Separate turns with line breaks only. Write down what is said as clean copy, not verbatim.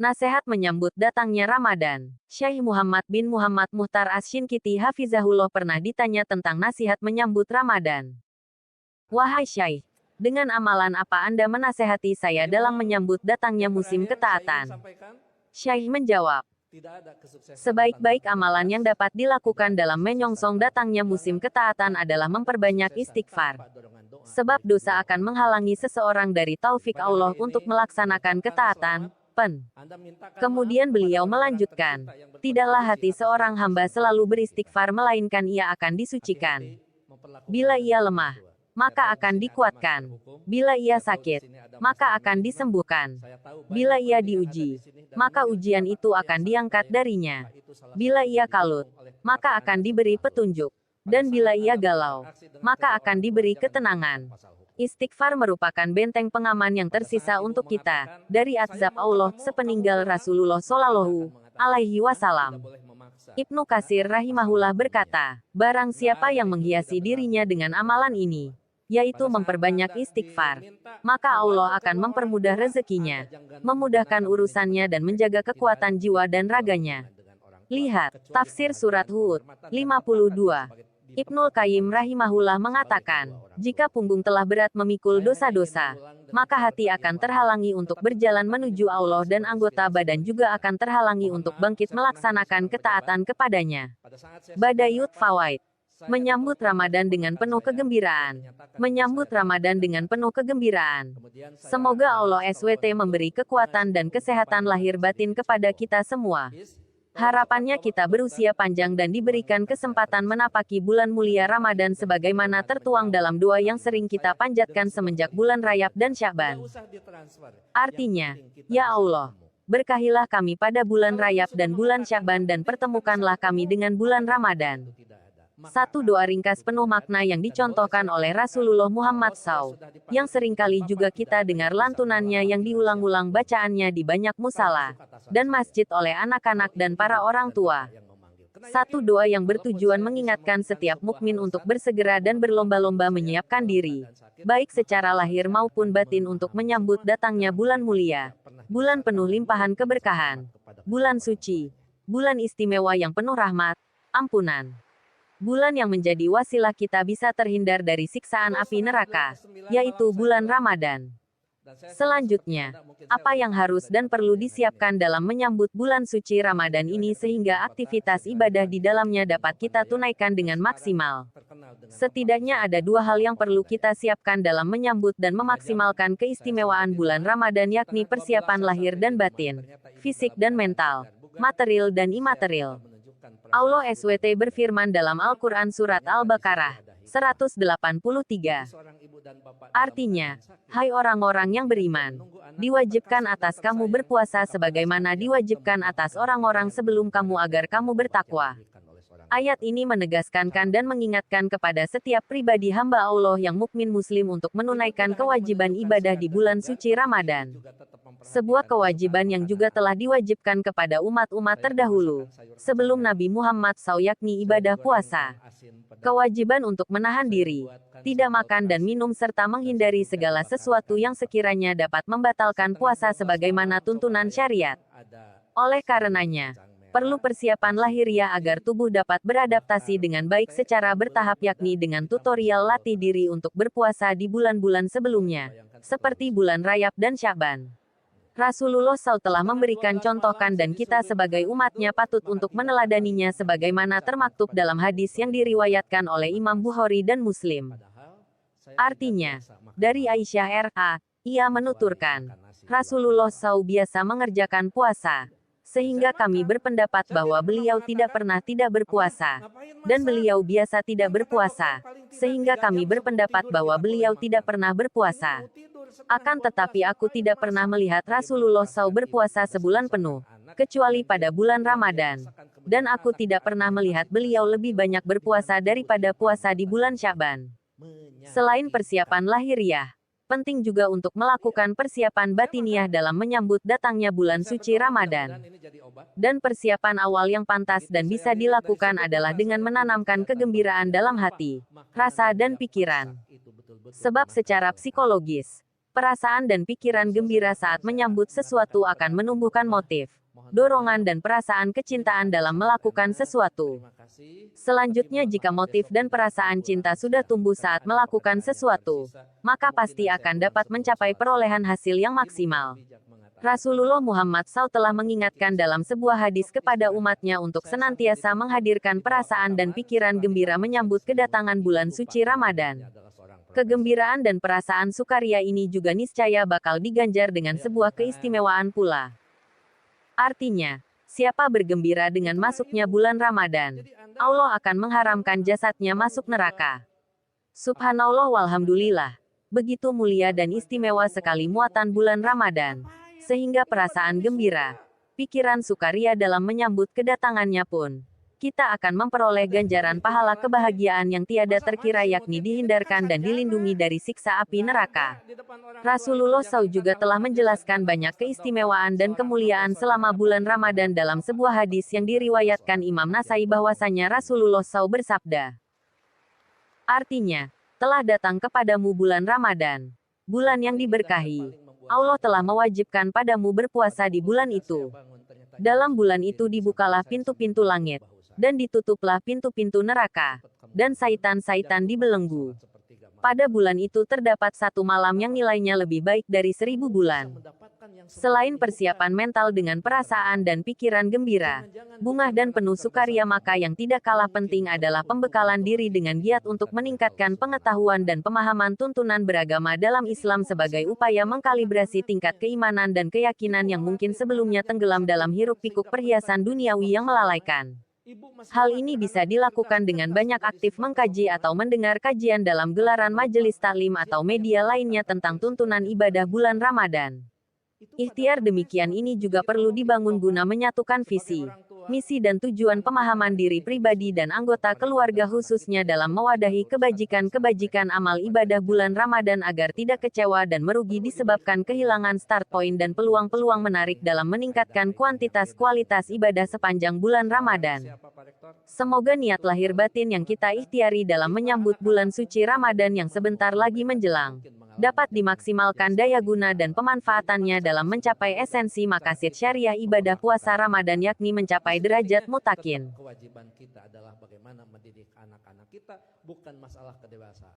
Nasihat menyambut datangnya Ramadan. Syekh Muhammad bin Muhammad Muhtar As-Syinkiti Hafizahullah pernah ditanya tentang nasihat menyambut Ramadan. Wahai Syekh, dengan amalan apa Anda menasehati saya dalam menyambut datangnya musim ketaatan? Syekh menjawab, sebaik-baik amalan yang dapat dilakukan dalam menyongsong datangnya musim ketaatan adalah memperbanyak istighfar. Sebab dosa akan menghalangi seseorang dari taufik Allah untuk melaksanakan ketaatan. Kemudian beliau melanjutkan, tidaklah hati seorang hamba selalu beristighfar melainkan ia akan disucikan. Bila ia lemah, maka akan dikuatkan. Bila ia sakit, maka akan disembuhkan. Bila ia diuji, maka ujian itu akan diangkat darinya. Bila ia kalut, maka akan diberi petunjuk. Dan bila ia galau, maka akan diberi ketenangan. Istighfar merupakan benteng pengaman yang tersisa untuk kita, dari azab Allah sepeninggal Rasulullah Shallallahu Alaihi Wasallam. Ibnu Katsir rahimahullah berkata, barang siapa yang menghiasi dirinya dengan amalan ini, yaitu memperbanyak istighfar, maka Allah akan mempermudah rezekinya, memudahkan urusannya dan menjaga kekuatan jiwa dan raganya. Lihat, tafsir surat Hud 52. Ibnul Qayyim rahimahullah mengatakan, jika punggung telah berat memikul dosa-dosa, maka hati akan terhalangi untuk berjalan menuju Allah dan anggota badan juga akan terhalangi untuk bangkit melaksanakan ketaatan kepadanya. Badayut Fawaid. Menyambut Ramadan dengan penuh kegembiraan. Menyambut Ramadan dengan penuh kegembiraan. Semoga Allah SWT memberi kekuatan dan kesehatan lahir batin kepada kita semua. Harapannya kita berusia panjang dan diberikan kesempatan menapaki bulan mulia Ramadan sebagaimana tertuang dalam doa yang sering kita panjatkan semenjak bulan Rajab dan Sya'ban. Artinya, ya Allah, berkahilah kami pada bulan Rajab dan bulan Sya'ban dan pertemukanlah kami dengan bulan Ramadan. Satu doa ringkas penuh makna yang dicontohkan oleh Rasulullah Muhammad SAW, yang seringkali juga kita dengar lantunannya yang diulang-ulang bacaannya di banyak musala dan masjid oleh anak-anak dan para orang tua. Satu doa yang bertujuan mengingatkan setiap mukmin untuk bersegera dan berlomba-lomba menyiapkan diri, baik secara lahir maupun batin untuk menyambut datangnya bulan mulia, bulan penuh limpahan keberkahan, bulan suci, bulan istimewa yang penuh rahmat, ampunan. Bulan yang menjadi wasilah kita bisa terhindar dari siksaan api neraka, yaitu bulan Ramadan. Selanjutnya, apa yang harus dan perlu disiapkan dalam menyambut bulan suci Ramadan ini sehingga aktivitas ibadah di dalamnya dapat kita tunaikan dengan maksimal. Setidaknya ada dua hal yang perlu kita siapkan dalam menyambut dan memaksimalkan keistimewaan bulan Ramadan, yakni persiapan lahir dan batin, fisik dan mental, material dan imaterial. Allah SWT berfirman dalam Al-Quran Surat Al-Baqarah 183. Artinya, hai orang-orang yang beriman, diwajibkan atas kamu berpuasa sebagaimana diwajibkan atas orang-orang sebelum kamu agar kamu bertakwa. Ayat ini menegaskan dan mengingatkan kepada setiap pribadi hamba Allah yang mukmin muslim untuk menunaikan kewajiban ibadah di bulan suci Ramadan. Sebuah kewajiban yang juga telah diwajibkan kepada umat-umat terdahulu, sebelum Nabi Muhammad SAW, yakni ibadah puasa. Kewajiban untuk menahan diri, tidak makan dan minum serta menghindari segala sesuatu yang sekiranya dapat membatalkan puasa sebagaimana tuntunan syariat. Oleh karenanya, perlu persiapan lahiriah agar tubuh dapat beradaptasi dengan baik secara bertahap, yakni dengan tutorial latih diri untuk berpuasa di bulan-bulan sebelumnya, seperti bulan Rajab dan Sya'ban. Rasulullah SAW telah memberikan contohkan dan kita sebagai umatnya patut untuk meneladaninya sebagaimana termaktub dalam hadis yang diriwayatkan oleh Imam Bukhari dan Muslim. Artinya, dari Aisyah R.A., ia menuturkan, Rasulullah SAW biasa mengerjakan puasa, sehingga kami berpendapat bahwa beliau tidak pernah tidak berpuasa, dan beliau biasa tidak berpuasa, sehingga kami berpendapat bahwa beliau tidak pernah berpuasa. Akan tetapi aku tidak pernah melihat Rasulullah SAW berpuasa sebulan penuh, kecuali pada bulan Ramadan. Dan aku tidak pernah melihat beliau lebih banyak berpuasa daripada puasa di bulan Sya'ban. Selain persiapan lahiriah, penting juga untuk melakukan persiapan batiniah dalam menyambut datangnya bulan suci Ramadan. Dan persiapan awal yang pantas dan bisa dilakukan adalah dengan menanamkan kegembiraan dalam hati, rasa dan pikiran. Sebab secara psikologis, Perasaan dan pikiran gembira saat menyambut sesuatu akan menumbuhkan motif, dorongan dan perasaan kecintaan dalam melakukan sesuatu. Selanjutnya jika motif dan perasaan cinta sudah tumbuh saat melakukan sesuatu, maka pasti akan dapat mencapai perolehan hasil yang maksimal. Rasulullah Muhammad SAW telah mengingatkan dalam sebuah hadis kepada umatnya untuk senantiasa menghadirkan perasaan dan pikiran gembira menyambut kedatangan bulan suci Ramadan. Kegembiraan dan perasaan sukaria ini juga niscaya bakal diganjar dengan sebuah keistimewaan pula. Artinya, siapa bergembira dengan masuknya bulan Ramadan, Allah akan mengharamkan jasadnya masuk neraka. Subhanallah walhamdulillah. Begitu mulia dan istimewa sekali muatan bulan Ramadan. Sehingga perasaan gembira, pikiran sukaria dalam menyambut kedatangannya pun, kita akan memperoleh ganjaran pahala kebahagiaan yang tiada terkira yakni dihindarkan dan dilindungi dari siksa api neraka. Rasulullah SAW juga telah menjelaskan banyak keistimewaan dan kemuliaan selama bulan Ramadan dalam sebuah hadis yang diriwayatkan Imam Nasai bahwasanya Rasulullah SAW bersabda. Artinya, telah datang kepadamu bulan Ramadan, bulan yang diberkahi. Allah telah mewajibkan padamu berpuasa di bulan itu. Dalam bulan itu dibukalah pintu-pintu langit, dan ditutuplah pintu-pintu neraka, dan saitan-saitan dibelenggu. Pada bulan itu terdapat satu malam yang nilainya lebih baik dari 1000 bulan. Selain persiapan mental dengan perasaan dan pikiran gembira, bungah dan penuh sukaria, maka yang tidak kalah penting adalah pembekalan diri dengan giat untuk meningkatkan pengetahuan dan pemahaman tuntunan beragama dalam Islam sebagai upaya mengkalibrasi tingkat keimanan dan keyakinan yang mungkin sebelumnya tenggelam dalam hiruk-pikuk perhiasan duniawi yang melalaikan. Hal ini bisa dilakukan dengan banyak aktif mengkaji atau mendengar kajian dalam gelaran majelis taklim atau media lainnya tentang tuntunan ibadah bulan Ramadan. Ikhtiar demikian ini juga perlu dibangun guna menyatukan visi, misi dan tujuan pemahaman diri pribadi dan anggota keluarga khususnya dalam mewadahi kebajikan-kebajikan amal ibadah bulan Ramadan agar tidak kecewa dan merugi disebabkan kehilangan start point dan peluang-peluang menarik dalam meningkatkan kuantitas kualitas ibadah sepanjang bulan Ramadan. Semoga niat lahir batin yang kita ikhtiari dalam menyambut bulan suci Ramadan yang sebentar lagi menjelang, dapat dimaksimalkan daya guna dan pemanfaatannya dalam mencapai esensi maqasid syariah ibadah puasa Ramadan yakni mencapai derajat mutakin.
Kewajiban kita adalah bagaimana mendidik anak-anak kita, bukan masalah kedewasaan.